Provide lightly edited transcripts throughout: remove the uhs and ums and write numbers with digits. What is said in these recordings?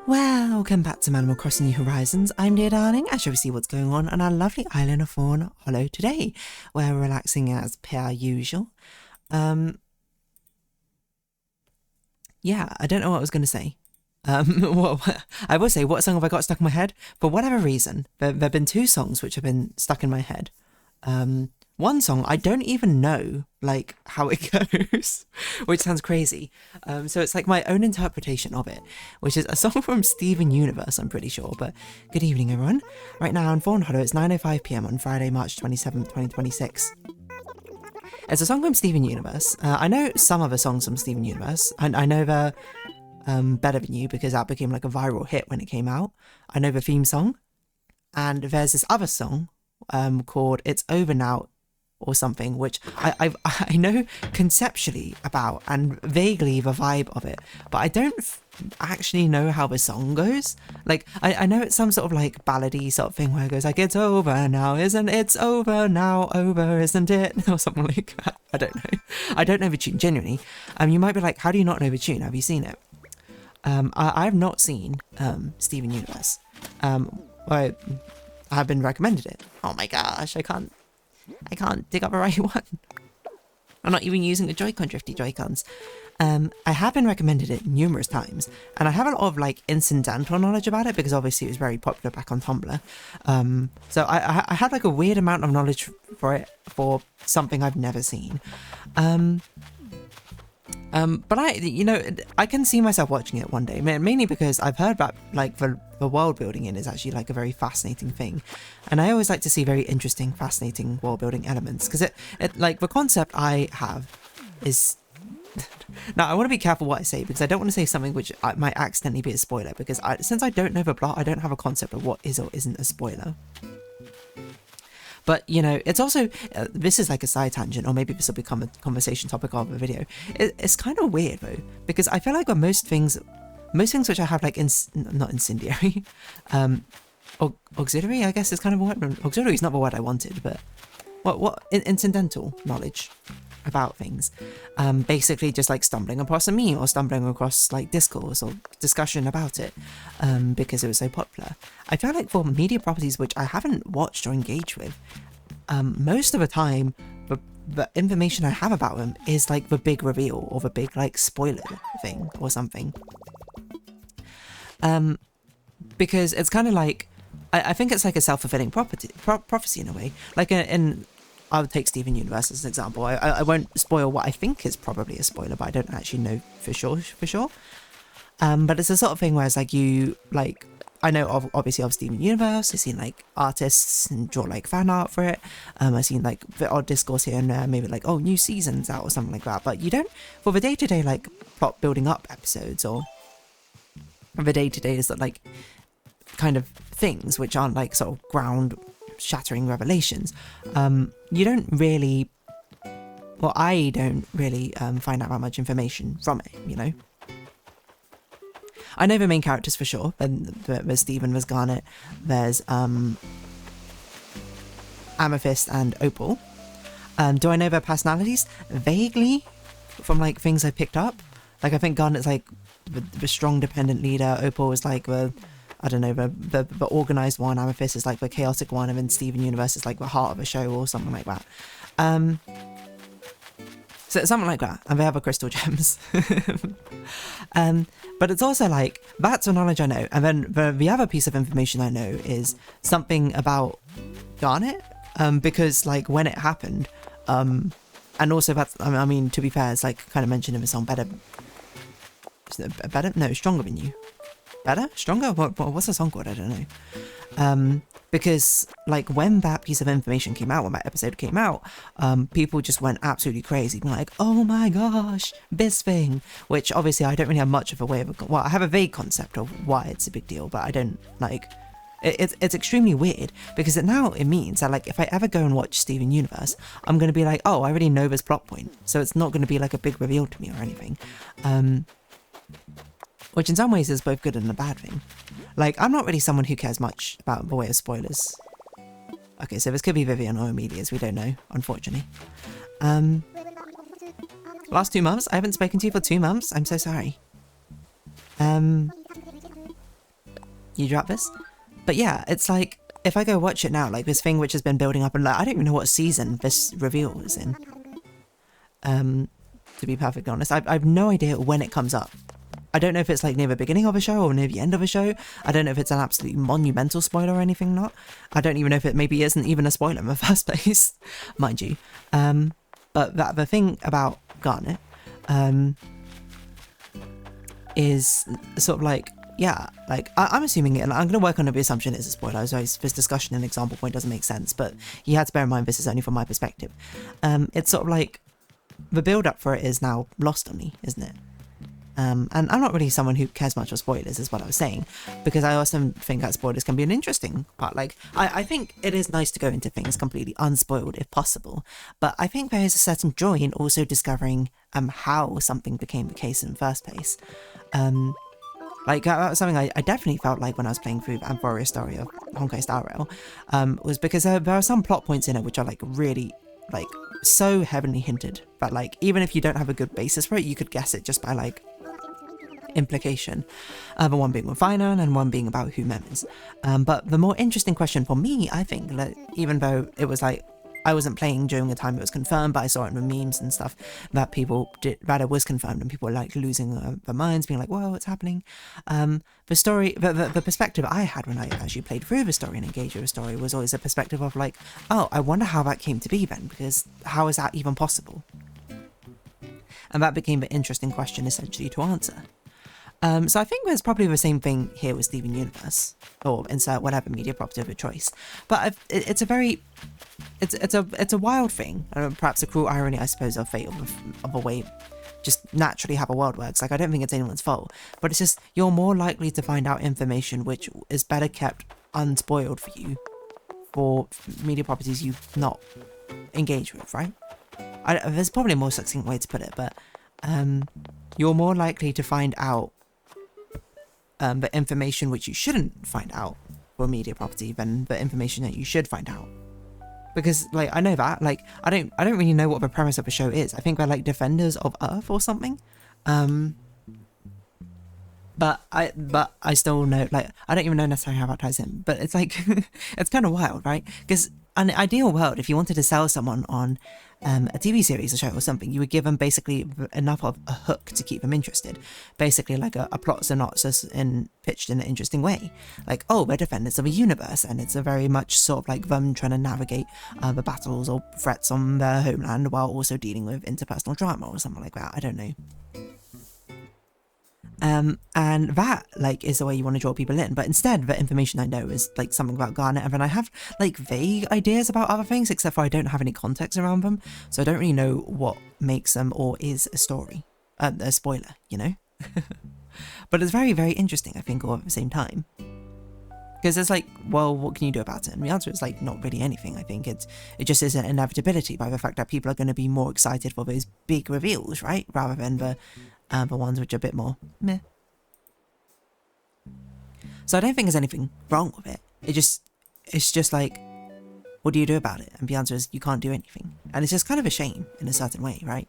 Welcome back to Animal Crossing New Horizons. I'm dear darling, and shall we see what's going on our lovely island of Fawnhallow today? We're relaxing as per usual. Yeah, I don't know what I was going to say. Well, I will say, what song have I got stuck in my head? For whatever reason, there have been two songs which have been stuck in my head. One song, I don't even know, like, how it goes, which sounds crazy. So it's like my own interpretation of it, which is a song from Steven Universe, I'm pretty sure. But good evening, everyone. Right now on Fawnhallow, it's 9:05 PM on Friday, March 27th, 2026. It's a song from Steven Universe. I know some other songs from Steven Universe. I know they're Better Than You, because that became like a viral hit when it came out. I know the theme song. And there's this other song called It's Over Now, or something, which I know conceptually about and vaguely the vibe of it, but I don't actually know how the song goes. Like, I know it's some sort of like ballady sort of thing where it goes like, it's over now, isn't it? It's over now, over, isn't it? Or something like that. I don't know. I don't know the tune, genuinely. You might be like, how do you not know the tune? Have you seen it? I've not seen Steven Universe. I have been recommended it. Oh my gosh, I can't dig up the right one. I'm not even using the Joy-Con drifty Joy-Cons. I have been recommended it numerous times, and I have a lot of like incidental knowledge about it because obviously it was very popular back on Tumblr. So I had like a weird amount of knowledge for it for something I've never seen. But I can see myself watching it one day, mainly because I've heard that like the world building in is actually like a very fascinating thing, and I always like to see very interesting, fascinating world building elements, because it like the concept I have is now I want to be careful what I say, because I don't want to say something which might accidentally be a spoiler, because since I don't know the plot, I don't have a concept of what is or isn't a spoiler. But, you know, it's also, this is like a side tangent, or maybe this will become a conversation topic of a video. It's kind of weird, though, because I feel like when most things which I have, like, not incendiary, auxiliary, I guess is kind of a word. Auxiliary is not the word I wanted, but incidental knowledge about things. Basically just like stumbling across a meme, or stumbling across like discourse or discussion about it, because it was so popular. I feel like for media properties which I haven't watched or engaged with, most of the time the information I have about them is like the big reveal or the big like spoiler thing or something. Because it's kind of like, I think it's like a self-fulfilling prophecy in a way. Like I would take Steven Universe as an example. I won't spoil what I think is probably a spoiler, but I don't actually know for sure. But it's the sort of thing where it's like I know obviously of Steven Universe. I've seen like artists and draw like fan art for it. I've seen like the odd discourse here and there, maybe like, oh, new season's out or something like that. But you don't, for the day-to-day like plot building up episodes, or the day-to-day is that like kind of things which aren't like sort of ground shattering revelations, you don't really, well, I don't really find out that much information from it, you know. I know the main characters for sure. There's Steven, there's Garnet, there's Amethyst and Opal. Do I know their personalities? Vaguely, from like things I picked up. Like I think Garnet's like the strong dependent leader, Opal is like the, I don't know, the organised one, Amethyst is like the chaotic one, and then Steven Universe is like the heart of a show or something like that. So something like that, and they have a crystal gems. But it's also like, that's the knowledge I know, and then the other piece of information I know is something about Garnet, because like when it happened, and also that's, I mean, to be fair, it's like kind of mentioned in the song, Stronger Than You. Better? Stronger? What's the song called? I don't know. Because like when that piece of information came out, when that episode came out, people just went absolutely crazy, like, oh my gosh, this thing, which obviously I don't really have much of a way of, well, I have a vague concept of why it's a big deal, but I don't like, it's extremely weird, because it means that like if I ever go and watch Steven Universe, I'm going to be like, oh, I already know this plot point, so it's not going to be like a big reveal to me or anything. Which in some ways is both good and a bad thing. Like, I'm not really someone who cares much about the way of spoilers. Okay, so this could be Vivian or Amelia's, we don't know, unfortunately. Last 2 months? I haven't spoken to you for 2 months? I'm so sorry. you drop this. But yeah, it's like, if I go watch it now, like this thing which has been building up, and like, I don't even know what season this reveal is in. To be perfectly honest, I've no idea when it comes up. I don't know if it's like near the beginning of a show or near the end of a show. I don't know if it's an absolutely monumental spoiler or anything not. I don't even know if it maybe isn't even a spoiler in the first place, mind you. But the thing about Garnet is sort of like, yeah, like I'm assuming it, and I'm going to work on the assumption it's a spoiler, so this discussion and example point doesn't make sense, but you have to bear in mind this is only from my perspective. It's sort of like the build up for it is now lost on me, isn't it? And I'm not really someone who cares much for spoilers, is what I was saying, because I also think that spoilers can be an interesting part. Like, I think it is nice to go into things completely unspoiled if possible, but I think there is a certain joy in also discovering how something became the case in the first place. Like, that was something I definitely felt like when I was playing through the Amphoria story of Honkai Star Rail, was because there are some plot points in it which are like really, like, so heavily hinted that, like, even if you don't have a good basis for it, you could guess it just by, like, implication. The one being with Finan and one being about who Mem is. But the more interesting question for me, I think, like, even though it was like, I wasn't playing during the time it was confirmed, but I saw it in the memes and stuff that people did, that it was confirmed, and people were like losing their minds, being like, whoa, what's happening? The story, the perspective I had when I actually played through the story and engaged with the story was always a perspective of like, oh, I wonder how that came to be then, because how is that even possible? And that became the interesting question essentially to answer. So I think there's probably the same thing here with Steven Universe, or insert whatever media property of your choice. But it's a very, it's a wild thing, perhaps a cruel irony, I suppose, of fate, of a way just naturally how a world works. Like, I don't think it's anyone's fault, but it's just you're more likely to find out information which is better kept unspoiled for you for media properties you've not engaged with, right? There's probably a more succinct way to put it, but you're more likely to find out the information which you shouldn't find out for a media property than the information that you should find out. Because, like, I know that, like, I don't really know what the premise of the show is. I think they're like defenders of Earth or something. But I still know, like, I don't even know necessarily how that ties in. But it's like, it's kind of wild, right? Because in an ideal world, if you wanted to sell someone on a TV series, a show or something, you would give them basically enough of a hook to keep them interested. Basically like a plot synopsis pitched in an interesting way. Like, oh, we're defenders of a universe, and it's a very much sort of like them trying to navigate the battles or threats on their homeland while also dealing with interpersonal drama or something like that. I don't know. And that, like, is the way you want to draw people in. But instead, the information I know is, like, something about Garnet, and then I have, like, vague ideas about other things, except for I don't have any context around them, so I don't really know what makes them or is a story. A spoiler, you know? But it's very, very interesting, I think, all at the same time. Because it's like, well, what can you do about it? And the answer is, like, not really anything. I think it just is an inevitability by the fact that people are going to be more excited for those big reveals, right? Rather than the ones which are a bit more meh. So I don't think there's anything wrong with it. It's just like, what do you do about it? And the answer is, you can't do anything. And it's just kind of a shame in a certain way, right?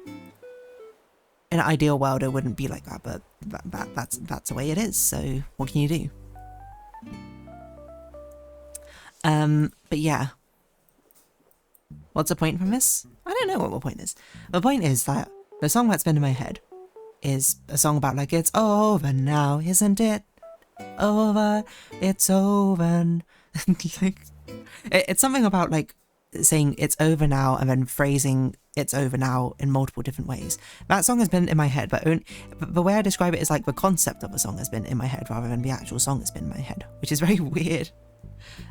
In an ideal world, it wouldn't be like that, but that's the way it is. So what can you do? But yeah. What's the point from this? I don't know what the point is. The point is that the song that's been in my head is a song about, like, it's over now, isn't it? Over, it's over. Like, it's something about, like, saying it's over now and then phrasing it's over now in multiple different ways. That song has been in my head, but the way I describe it is like the concept of the song has been in my head rather than the actual song has been in my head, which is very weird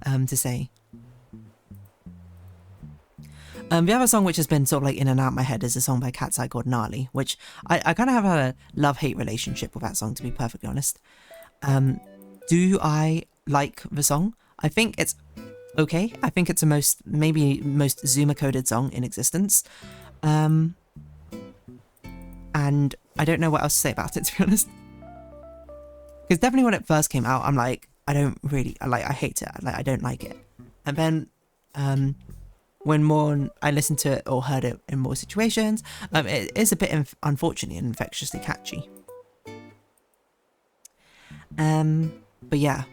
to say. The other song which has been sort of like in and out my head is a song by Cat's Eye called Gnarly, which I kind of have a love-hate relationship with that song, to be perfectly honest. Do I like the song? I think it's okay. I think it's the maybe most Zuma-coded song in existence. And I don't know what else to say about it, to be honest. Because definitely when it first came out, I'm like, I hate it. I don't like it. And then, when more I listened to it or heard it in more situations, it is a bit unfortunately and infectiously catchy. But yeah,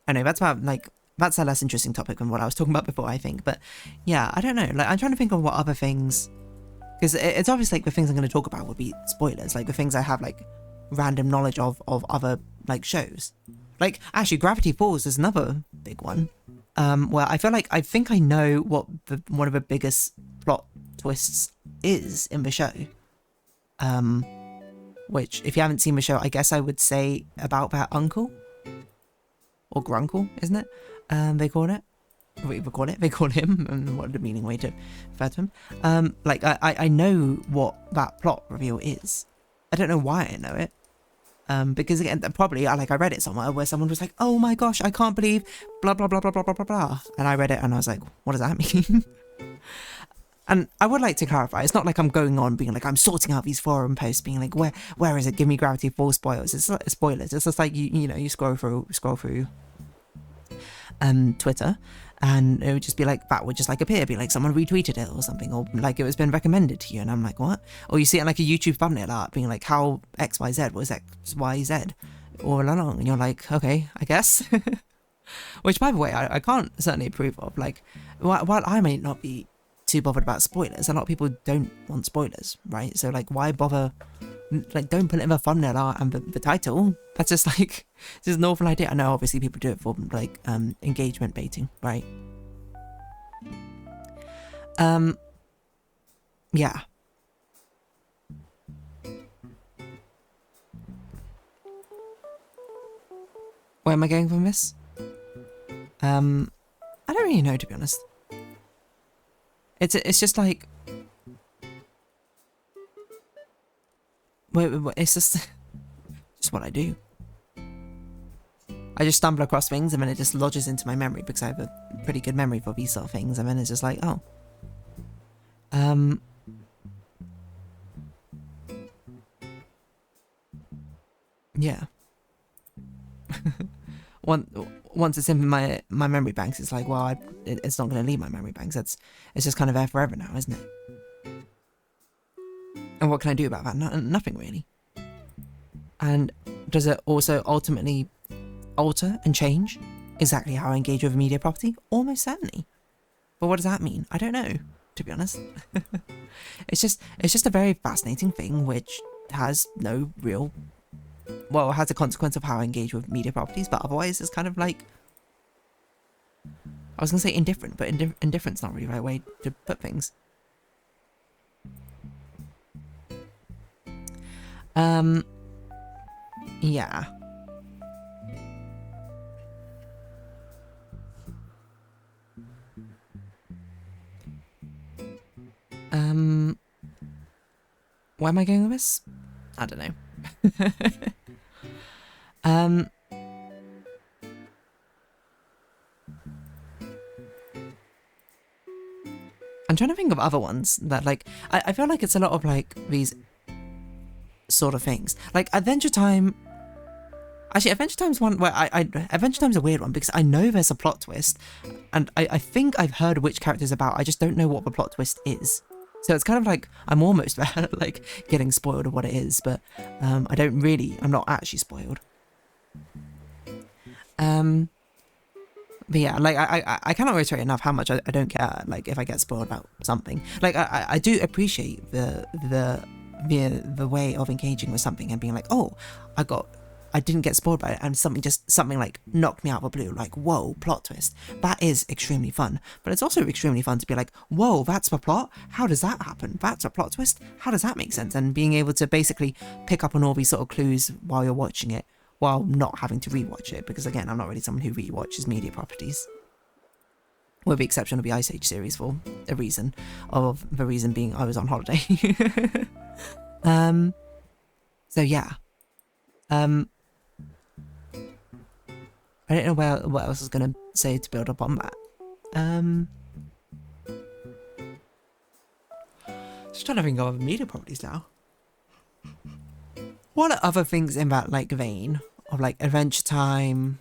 I know that's about like, that's a less interesting topic than what I was talking about before, I think. But yeah, I don't know. Like, I'm trying to think of what other things, because it's obvious like the things I'm going to talk about would be spoilers, like the things I have like random knowledge of other like shows. Like actually, Gravity Falls is another big one, where I feel like I think I know what one of the biggest plot twists is in the show. Which if you haven't seen the show, I guess I would say about that uncle or grunkle, isn't it? They call it. They call him, and what the meaning way to refer to him. Like I know what that plot reveal is. I don't know why I know it. Because again, probably I read it somewhere where someone was like, "Oh my gosh, I can't believe blah blah blah blah blah blah blah blah," and I read it and I was like, "What does that mean?" And I would like to clarify, it's not like I'm going on being like, I'm sorting out these forum posts, being like, where is it? Give me Gravity Falls spoilers. It's not spoilers. It's just like you know, you scroll through Twitter, and it would just be like, that would just like appear, be like someone retweeted it or something, or like it was been recommended to you, and I'm like, what? Or you see it in like a YouTube thumbnail art being like, how XYZ was XYZ all along, and you're like, okay, I guess. Which, by the way, I can't certainly approve of. Like, while I may not be too bothered about spoilers, a lot of people don't want spoilers, right? So like, why bother? Like, don't put it in the thumbnail art and the title. That's just like, it's just an awful idea. I know obviously people do it for like engagement baiting, right? Yeah. Where am I going from this? I don't really know, to be honest. It's just like, it's just what I do. I just stumble across things and then it just lodges into my memory because I have a pretty good memory for these sort of things, and then it's just like, oh. Yeah. Once it's in my memory banks, it's like, well, it's not going to leave my memory banks. It's just kind of there forever now, isn't it? And what can I do about that? Nothing really. And does it also ultimately alter and change exactly how I engage with a media property? Almost certainly. But what does that mean? I don't know, to be honest. It's just a very fascinating thing which has no real, well, it has a consequence of how I engage with media properties, but otherwise it's kind of like, I was going to say indifferent, but indifferent's not really the right way to put things. Yeah. Where am I going with this? I don't know. I'm trying to think of other ones that, like, I feel like it's a lot of, like, these sort of things. Like, Adventure Time... Actually, Adventure Time's one where Adventure Time's a weird one because I know there's a plot twist, and I think I've heard which character's about, I just don't know what the plot twist is. So it's kind of like, I'm almost there, like, getting spoiled of what it is, but I'm not actually spoiled. But yeah, like, I cannot reiterate enough how much I don't care, like, if I get spoiled about something. Like, I do appreciate the way of engaging with something and being like, oh, I didn't get spoiled by it, and something like knocked me out of the blue, like, whoa, plot twist. That is extremely fun. But it's also extremely fun to be like, whoa, that's the plot? How does that happen? That's a plot twist? How does that make sense? And being able to basically pick up on all these sort of clues while you're watching it, while not having to rewatch it, because again, I'm not really someone who rewatches media properties. With the exception of the Ice Age series for a reason, of the reason being I was on holiday. So yeah. I don't know what else I was going to say to build up on that. Just trying to think of other media properties now. What are other things in that, like, vein of, like, Adventure Time,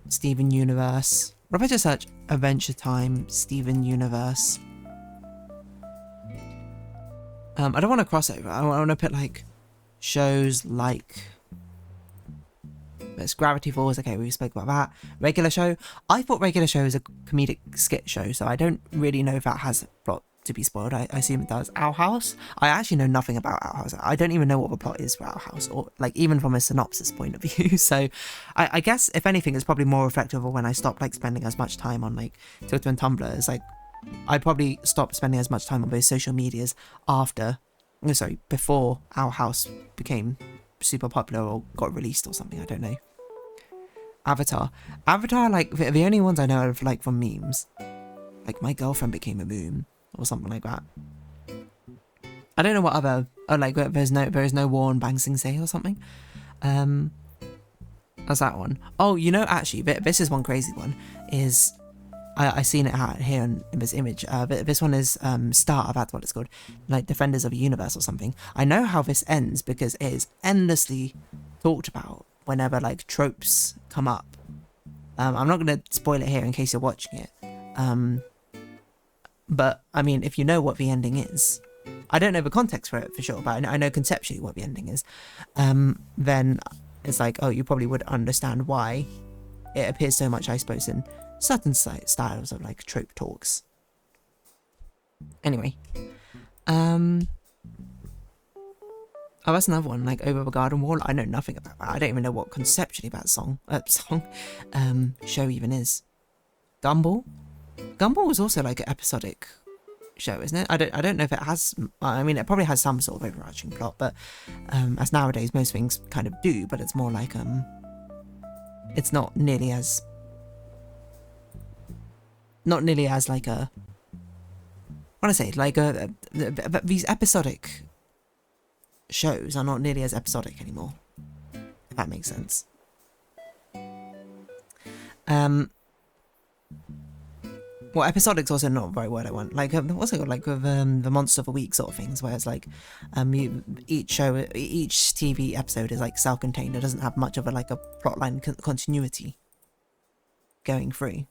Steven Universe? What if I just search Adventure Time, Steven Universe? I don't want to cross over. I want to put, like, shows like... There's Gravity Falls, okay, we spoke about that. Regular Show, I thought Regular Show was a comedic skit show, so I don't really know if that has a plot to be spoiled. I assume it does. Owl House, I actually know nothing about Owl House. I don't even know what the plot is for Owl House, or like even from a synopsis point of view. So I guess if anything, it's probably more reflective of when I stopped like spending as much time on like Twitter and Tumblr. It's like I probably stopped spending as much time on those social medias before Owl House became super popular or got released or something. I don't know. Avatar, like the only ones I know of like from memes, like My Girlfriend Became a Moon or something like that. I don't know what other, like there's no war on Bang Sing Se or something. That's that one. Oh, you know, actually this is one crazy one. Is I seen it out here in this image. This one is Star, that's what it's called, like Defenders of the Universe or something. I know how this ends because it is endlessly talked about whenever like tropes come up. I'm not going to spoil it here in case you're watching it. But I mean, if you know what the ending is, I don't know the context for it for sure, but I know conceptually what the ending is. Then it's like, oh, you probably would understand why it appears so much, I suppose, in certain styles of like trope talks. Anyway, oh, that's another one, like Over the Garden Wall. I know nothing about that. I don't even know what conceptually that show even is. Gumball was also like an episodic show, isn't it? I don't know if it has. I mean, it probably has some sort of overarching plot, but as nowadays most things kind of do. But it's more like it's not nearly as like a. What I say, like these episodic shows are not nearly as episodic anymore. If that makes sense. Well, episodic's also not the right word I want. Like, what's it called? Like with the Monster of the Week sort of things, where it's like, each TV episode is like self-contained. It doesn't have much of a like a plotline continuity going through.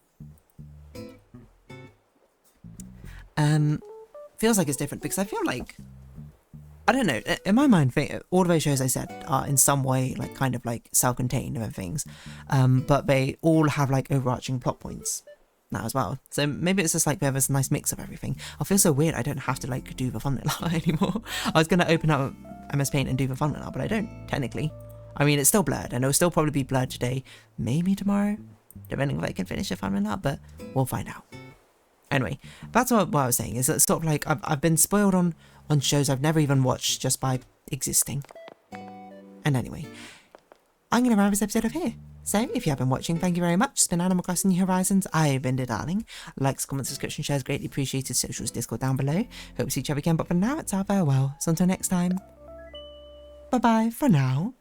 Feels like it's different because I feel like, I don't know, in my mind, all of those shows I said are in some way like kind of like self-contained and things, but they all have like overarching plot points now as well. So maybe it's just like there's a nice mix of everything. I feel so weird I don't have to like do the thumbnail anymore. I was gonna open up MS Paint and do the thumbnail, but I don't technically. I mean, it's still blurred and it'll still probably be blurred today, maybe tomorrow, depending if I can finish the thumbnail, but we'll find out. Anyway, that's what I was saying, is that sort of like I've been spoiled on shows I've never even watched just by existing. And anyway, I'm going to wrap this episode up here. So, if you have been watching, thank you very much. It's been Animal Crossing New Horizons. I've been Dazzling. Likes, comments, subscription, shares, greatly appreciated. Socials, Discord down below. Hope to see each other again, but for now, it's our farewell. So until next time, bye-bye for now.